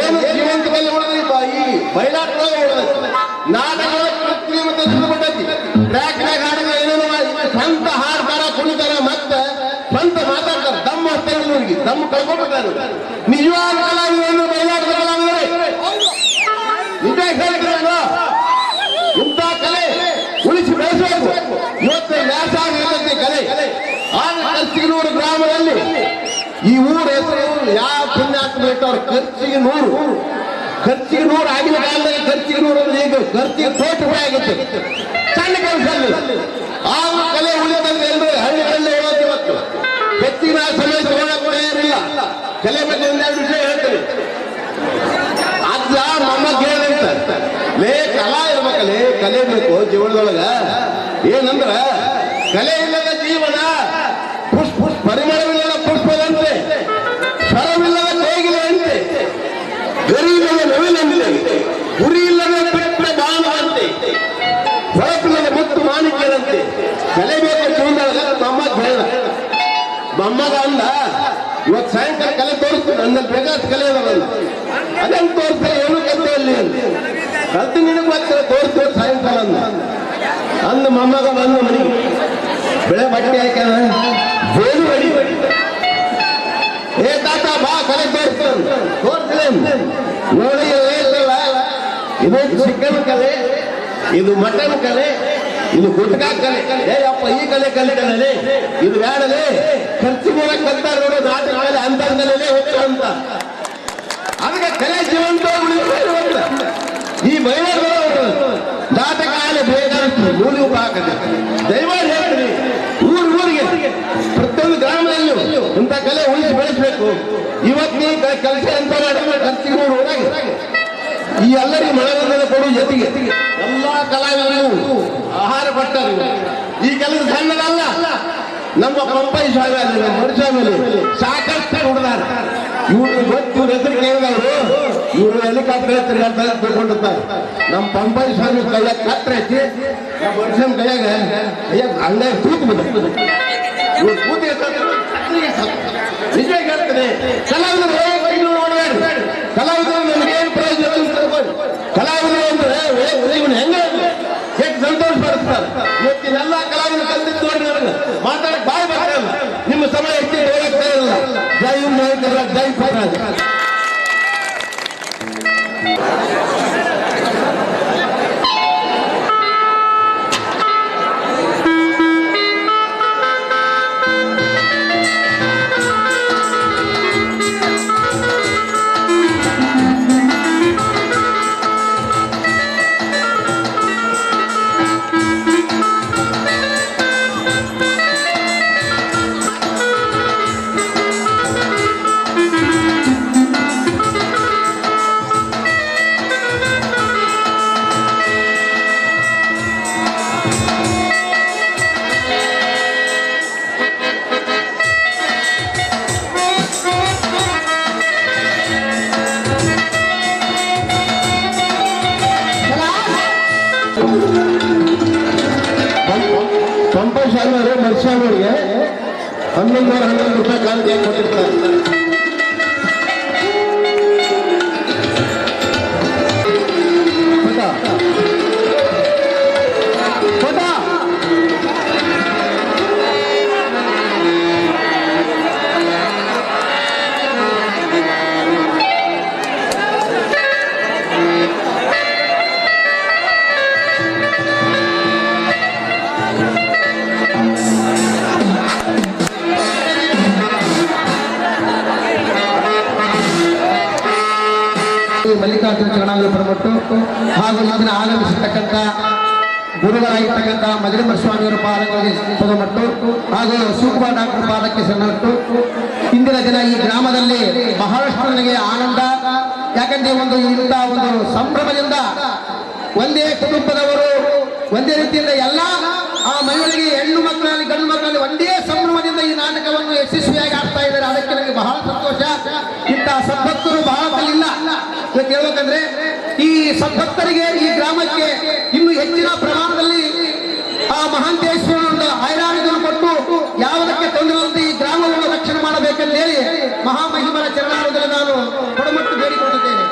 ಏನು ಜೀವಂತ ಕಲೆ ಉಳಿದ್ರಿ ಈ ಬಯಲಾಟದೊಳಗೆ ಉಳಿದೈತಿ. ನಾಟಕಗಳ ಕೃತ್ರಿಮತೆ ನಿಂತುಬಿಟ್ಟೈತಿ. ಟ್ರ್ಯಾಕ್ನಾಗ ಹಾಡಿದ್ರೆ ಏನೇನೋ ಸ್ವಂತ ಹಾಡ್ತಾರ, ಕುಣಿತಾರ, ಮತ್ತೆ ಸ್ವಂತ ಮಾತಾಡ್ತಾರ. ದಮ್ಮ ಹತ್ತವ್ರಿಗೆ ದಮ್ಮ ಕಳ್ಕೊಂಡ್ಬಿಟ್ಟಾರ. ನಿಜವಾದ ಕಲಾವಿದರು ಬಯಲಾಟದ ಕಲಾವಿದರೆ ನಿಜ ಹೇಳಿದ್ರಲ್ವ, ಇಂಥ ಕಲೆ ಉಳಿಸಿ ಬೆಳೆಸಬೇಕು. ಇವತ್ತು ನ್ಯಾಸ ಆಗಿರ್ತೈತಿ ಕಲೆ. ಆಗ ಕರ್ಚಿಗನೂರು ಗ್ರಾಮದಲ್ಲಿ ಈ ಊರ ಹೆಸರು ಯಾವ ಪುಣ್ಯಾತ್ಮ ಇಟ್ಟವ್ರು, ಖರ್ಚಿಗೆ ನೂರು ಆಗಿನ ಕಾಲದಲ್ಲಿ ಖರ್ಚಿಗೆ ನೂರು ಅಂದ್ರೆ ಈಗ ಖರ್ಚಿಗೆ ಕೋಟಿ ರೂಪಾಯಿ ಆಗುತ್ತೆ. ಸಣ್ಣ ಕೆಲಸ ಆ ಕಲೆ ಉಳಿಯೋದಂದ್ರೆ ಎಲ್ಲರೂ ಹಳ್ಳಿಗಳಲ್ಲಿ ಹೇಳೋದು. ಇವತ್ತು ಹೆಚ್ಚಿನ ಸಮಯ ತಗೊಳ್ಳಕ್ಕೆ ತಯಾರಿಲ್ಲ. ಕಲೆ ಬಗ್ಗೆ ಒಂದೆರಡು ವಿಷಯ ಹೇಳ್ತೀನಿ. ಅಜ್ಜ ಮೊಮ್ಮಗ ಹೇಳಿದಂತ ಲೇ ಕಲಾ ಇರ್ಬೇಕಲ್ಲೇ, ಕಲೆ ಬೇಕು ಜೀವನದೊಳಗ. ಏನಂದ್ರ ಕಲೆ ಇಲ್ಲದ ಜೀವನ ಪರಿಮಳವಿಲ್ಲದ ಪುಷ್ಪದಂತೆ, ಸ್ವರವಿಲ್ಲದ ನೇಗಿಲಂತೆ, ಗರಿಯಿಲ್ಲದ ನವಿಲಂತೆ, ಗುರಿ ಇಲ್ಲದ ಬಿಟ್ಟ ಬಾಣವಂತೆ, ಹೊಳಪಿಲ್ಲದ ಮುತ್ತು ಮಾಣಿಕ್ಯದಂತೆ ಕಲೆ ಬೇಕು ಜೀವನದೊಳಗ. ಮೊಮ್ಮಗ ಹೇಳ, ಮೊಮ್ಮಗ ಅಂದ ಇವತ್ತು ಸಾಯಂಕಾಲ ಕಲೆ ತೋರಿಸ್ತೀನಿ, ಅಂದಲ್ಲಿ ಬೇಕಾದ ಕಲೆ ಅದಲ್ಲ, ಅದನ್ನು ತೋರಿಸ್ತಾರೆ. ಏನು ಕತೆ ಅಲ್ಲಿ ಕಲ್ತು ನಿನಗೆ ಗೊತ್ತಿಲ್ಲ, ತೋರಿಸ್ತೀವಿ ಸಾಯಂಕಾಲ ಅಂದ ಮೊಮ್ಮಗ ಬಂದು ಮನೆಗೆ ಬೆಳೆ ಬಟ್ಟೆ ಹಾಕ್ಯಾನ, ಬೇರು ಬಡಿ ಏ ತಾತ ಬಾ ಕಲೆ ತೋರಿಸ್ತೀನಿ ನೋಡಿ. ಇದು ಚಿಕನ್ ಕಲೆ, ಇದು ಮಟನ್ ಕಲೆ, ಇದು ಗುಟ್ಕಾ ಕಲೆ. ಏ ಅಪ್ಪ ಈ ಕಲೆ ಕಲೆ ಇದು ಬೇಡಲೇ. ಖರ್ಚಿಗೆ ಕಲ್ತಾರ ನೋಡು ನಾಟಕ ಅಂತಂದಲೇ ಹೋಗ್ತಾರ ಅಂತ. ಅದಕ್ಕೆ ಕಲೆ ಜೀವಂತ ಈ ಮಹಿಳೆಗಳು ನಾಟಕ ಆಲೆ ಬೇಕಾಗುತ್ತೆ. ಮೂಲಿ ಉಪ ಹಾಕದೆ ದಯಮಾಡಿ ಹೇಳ್ತೀನಿ, ಊರಿಗೆ ಪ್ರತಿಯೊಂದು ಗ್ರಾಮದಲ್ಲೂ ಇಂಥ ಕಲೆ ಉಳಿಸಿ ಬೆಳೆಸಬೇಕು. ಇವತ್ತು ಕೆಲಸ ಅಂತ ಮಾಡಿದ್ರೆ ಖರ್ಚಿಗೆ ನೂರು ಊರಾಗೆ ಈ ಎಲ್ಲರಿಗೂ ಮನೋರಂಜನೆ ಕೊಡುವ ಜೊತೆಗೆ ಎಲ್ಲಾ ಕಲಾವಿದರಿಗೂ ಆಹಾರ ಕೊಟ್ಟರು. ಈ ಕೆಲಸ ಸಣ್ಣದಲ್ಲ. ನಮ್ಮ ಪಂಪೈ ಸ್ವಾಮಿ ಅಲ್ಲಿ ನಮ್ಮ ಮರುಸ್ವಾಮಿಯಲ್ಲಿ ಸಾಕಷ್ಟು ಹುಡುಗಾರ. ಇವ್ರು ಗೊತ್ತು ಹೆಸರು ಕೇಳಿದವರು ಇವರು ಹೆಲಿಕಾಪ್ಟರ್ ತಿಳ್ಕೊಂಡಿರ್ತಾರೆ. ನಮ್ಮ ಪಂಪೈ ಸ್ವಾಮಿ ಕೈಯಾಗ ಕಟ್ರ ಐತಿ, ನಮ್ಮ ಮರುಸ್ವಾಮಿ ಕೈಯಾಗ ಅಂಗಡಿಯಾಗ ಕೂತು ಬಿಡ್ತಾರೆ. ಇವ್ರು ಕೂತಿ ನಿಜ ಹೇಳ್ತದೆ. ಕಲಾವಿದರು ಕಲಾವಿದರು ನಮಗೇನು ಪ್ರಯೋಜನ? ಕಲಾವಿದರು ಅಂದ್ರೆ ಇವನು ಹೆಂಗ ಎಷ್ಟು ಸಂತೋಷ ಪಡಿಸ್ತಾರೆ. ಇವತ್ತಿನೆಲ್ಲ ಕಲಾವಿದರು ಕಲ್ತಿದ್ದು ನೋಡಿ ನನಗೆ ಮಾತಾಡಕ್ ಬಾಯಿ ಬರ್ತಾರಲ್ಲ. ನಿಮ್ಮ ಸಮಯ ಹೆಚ್ಚು ಹೋಗ್ತಾ ಇರಲ್ಲ. ಜೈ ನಾಯಕರ ಜೈ ಪರಾಜ. ಪಂಪೈ ಸ್ವಾಮಿ ಅವರು ಮರುಸ್ವಾಮಿ ಅವರಿಗೆ 1111 ರೂಪಾಯಿ ಕಾಣಿಕೆ ಕೊಟ್ಟಿರ್ತಾರೆ. ಮಲ್ಲಿಕಾರ್ಜುನ ಚರಣಾಗಲು ಪರಮಟ್ಟು ಹಾಗೂ ಇದನ್ನು ಆಗಮಿಸಿರ್ತಕ್ಕಂಥ ಗುರುಗಳಾಗಿರ್ತಕ್ಕಂಥ ಮಜಲಿಮರ್ ಸ್ವಾಮಿಯವರ ಪಾದಗಳಿಗೆ ಪದಮಟ್ಟು ಹಾಗೂ ಶಿವಕುಮಾರ್ ಡಾಕ್ಟರ್ ಪಾದಕ್ಕೆ ಸಣ್ಣಟ್ಟು. ಇಂದಿನ ದಿನ ಈ ಗ್ರಾಮದಲ್ಲಿ ಬಹಳಷ್ಟು ನನಗೆ ಆನಂದ. ಯಾಕಂದ್ರೆ ಇಂಥ ಒಂದು ಸಂಭ್ರಮದಿಂದ ಒಂದೇ ಕುಟುಂಬದವರು ಒಂದೇ ರೀತಿಯಿಂದ ಎಲ್ಲ ಆ ಮಹಿಳೆಗೆ ಹೆಣ್ಣು ಮಕ್ಕಳಲ್ಲಿ ಗಂಡು ಮಕ್ಕಳಲ್ಲಿ ಒಂದೇ ಸಂಭ್ರಮದಿಂದ ಈ ನಾಟಕವನ್ನು ಯಶಸ್ವಿಯಾಗಿ ಆಡ್ತಾ ಇದ್ದಾರೆ. ಅದಕ್ಕೆ ನನಗೆ ಬಹಳ ಸಂತೋಷ. ಇಂತಹ ಸದ್ಭಕ್ತರು ಬಹಳ ಇಲ್ಲ. ಹೇಳ್ಬೇಕಂದ್ರೆ ಈ ಸದ್ಭಕ್ತರಿಗೆ ಈ ಗ್ರಾಮಕ್ಕೆ ಇನ್ನು ಹೆಚ್ಚಿನ ಪ್ರಮಾಣದಲ್ಲಿ ಆ ಮಹಾಂತೇಶ್ವರನ ಐರಾಣಿಗಳನ್ನು ಕೊಟ್ಟು ಯಾವುದಕ್ಕೆ ತೊಂದರೆ ಈ ಗ್ರಾಮವನ್ನು ರಕ್ಷಣೆ ಮಾಡಬೇಕೆಂದು ಹೇಳಿ ಮಹಾಮಹಿಮನ ಚರಣಾರದಲ್ಲಿ ನಾನು ಕೊಡಮಟ್ಟು ಬೇಡಿಕೊಂಡಿದ್ದೇನೆ.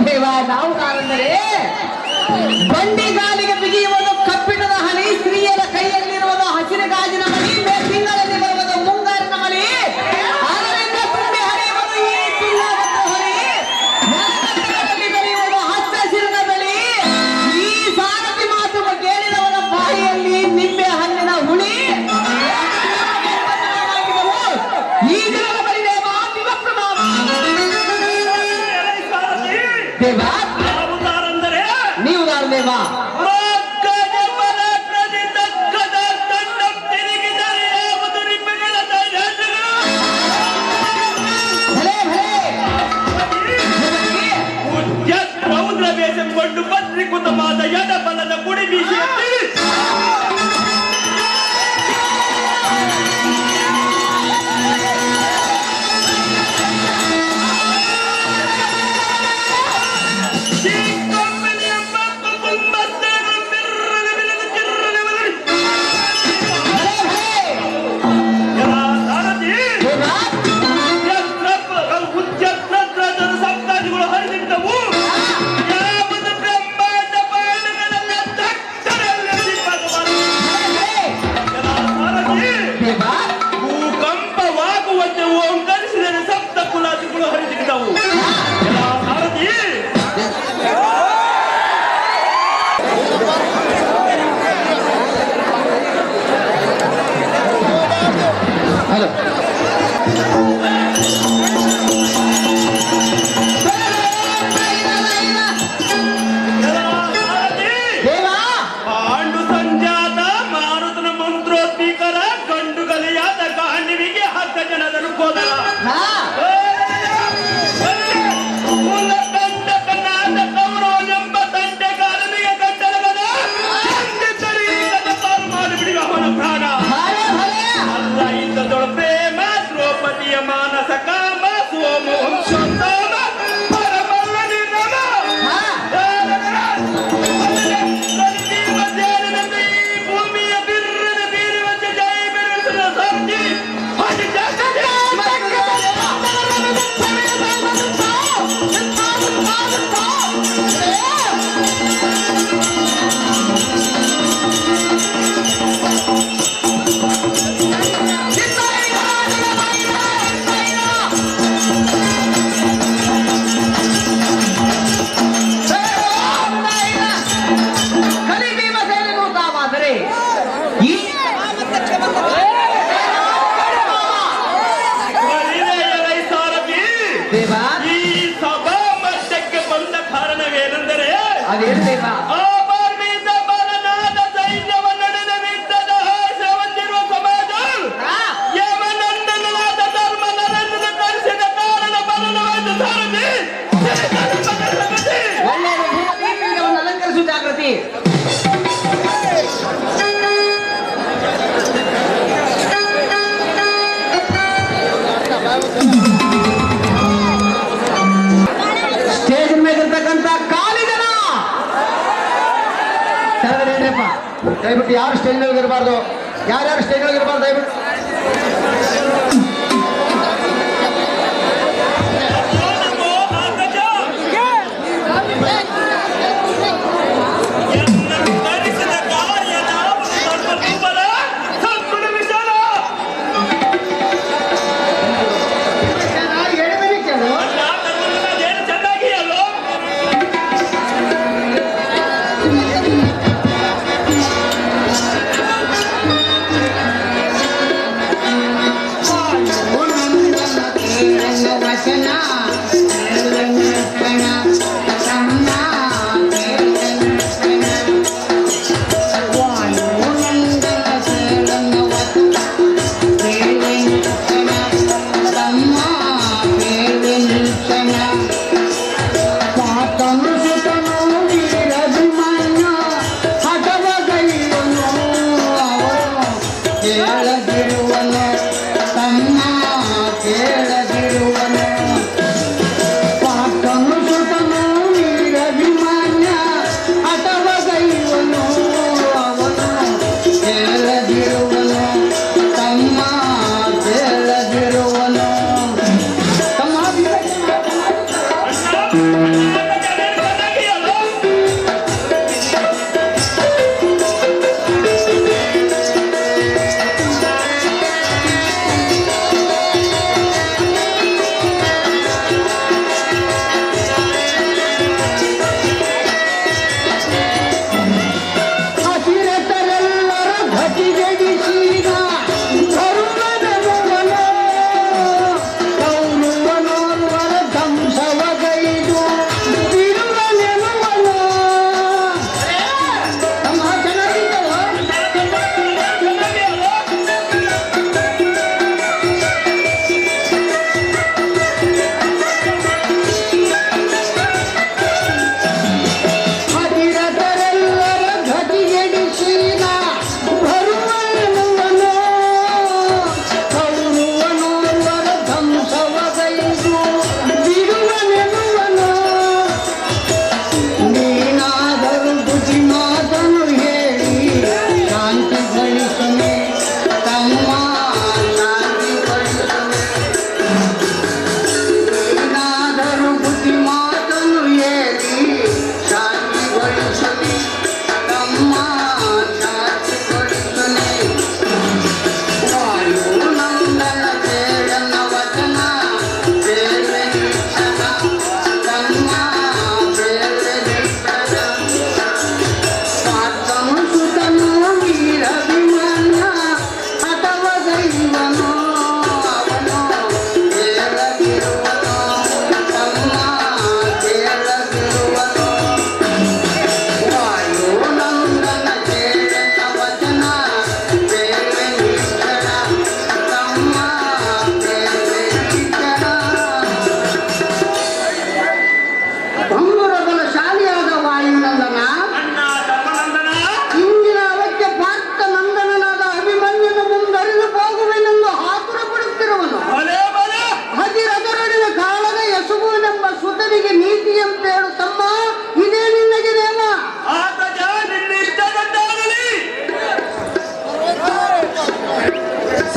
ದೇವಾ ನಾವು ನಾನೆಂದರೆ ಬಂಡಿಗಾಲಿಗೆ ಬಿಗಿಯುವುದು ಕಬ್ಬಿಣದ ಹನಿ, ಸ್ತ್ರೀಯರ ಕೈಯಲ್ಲಿರುವುದು ಹಸಿರು ಗಾಜಿನ ಮಣಿ, ತಿಂಗಳಲ್ಲಿ ಬರುವುದು ಮುಂಗಾರಿನ ಮಣಿ, ಅದರಿಂದ ತುಂಬಿ ಹರಿಯುವುದು ಈ ಚಿನ್ನದ ಹೊರಿ, ನೆಲದಲ್ಲಿ ಬೆಳೆಯುವುದು ಹಚ್ಚ ಹಸಿರಿನ ಬೆಳಿ, ಈ ಸಾರಥಿ ಮಾತು ಕೇಳಿದವರ ಬಾಯಿಯಲ್ಲಿ ನಿಂಬೆ ಹಣ್ಣಿನ ಹುಳಿ, ಈ ದಿನದ ಬಳಿ ದೇವ ದಿವ ಪ್ರಭಾವ ದೇವ ನೀವು ದೇವ ಕೊಂಡು ಪತ್ರಿಕೃತವಾದ ಯಡ ಬಲದ ಕುಡಿ ಬೀಸಿ ಭೂಕಂಪವಾಗುವಂತೆ ಓಂಕರಿಸಿದರೆ ಸಪ್ತ ಕುಲಾದಿಗಳು ಹರಿದಿದ್ದವು. ಹಲೋ ಪಾಂಡು ಸಂಜಾತ ಮಾರುತನ ಮಂತ್ರೋದ್ಭೀಕರ ಗಂಡು ಗಲಿಯಾದ ಗಾಂಡಿವಿಗೆ 10 ಜನದರು ಹೋದರ ಮಾಡಿಬಿಡಿ ಅವನ ಪ್ರಾಣ ಅಲ್ಲ ಇದ್ದದೊಳ ಪ್ರೇಮ ದ್ರೌಪದಿಯ ಮಾನಸ ಕಾಮ ಸೋಮ ವಂಶೋತ್ತಮ ಪರಮಲ್ಲನಿ ನಮ ಭೂಮಿಯ ಬಿರ್ರನ ಬೀರುವಂತೆ ಜೈ ಬೆರೆಸಿದ ಸಾಕ್ಷಿ ಈ ಸಭಾ ಮಟ್ಟಕ್ಕೆ ಬಂದ ಕಾರಣವೇನೆಂದರೆ ಅಪರ್ಮಿತ ಬಲನಾದ ಸೈನ್ಯವನ್ನಡೆದ ಯುದ್ಧದ ಹಾಸ್ಯ ಹೊಂದಿರುವ ಸಮಾಜ ಯಮನಂದನಾದ ಧರ್ಮ ನರೇಂದ್ರ ಕರೆಸಿದ ಕಾರಣ ಬಲನವಾದ ಸಾರಥಿ ಅಲಂಕರಿಸು ಜಾಗೃತಿ ಸ್ಟೇಜ್ ಮೇಲಿರ್ತಕ್ಕಂಥ ಖಾಲಿ ಜನ ದಯವಿಟ್ಟು ಯಾರು ಸ್ಟೇಜ್ ಮೇಲೆ ಇರಬಾರ್ದು, ಯಾರ್ಯಾರು ಸ್ಟೇಜ್ ಮೇಲೆ ಇರಬಾರ್ದು ದಯವಿಟ್ಟು.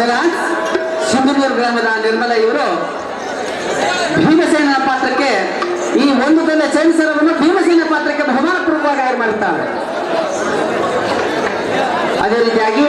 ಎಕ್ಸಲೆನ್ಸ್ ಸಿಂಧನೂರು ಗ್ರಾಮದ ನಿರ್ಮಲ ಇವರು ಭೀಮಸೇನ ಪಾತ್ರಕ್ಕೆ ಈ ಒಂದು ತೊಲೆ ಚೈನ್ ಸರವನ್ನು ಭೀಮಸೇನ ಪಾತ್ರಕ್ಕೆ ಬಹುಮಾನ ಪೂರ್ವಕವಾಗಿ ಆಯ್ಕೆ ಮಾಡುತ್ತಾರೆ. ಅದೇ ರೀತಿಯಾಗಿ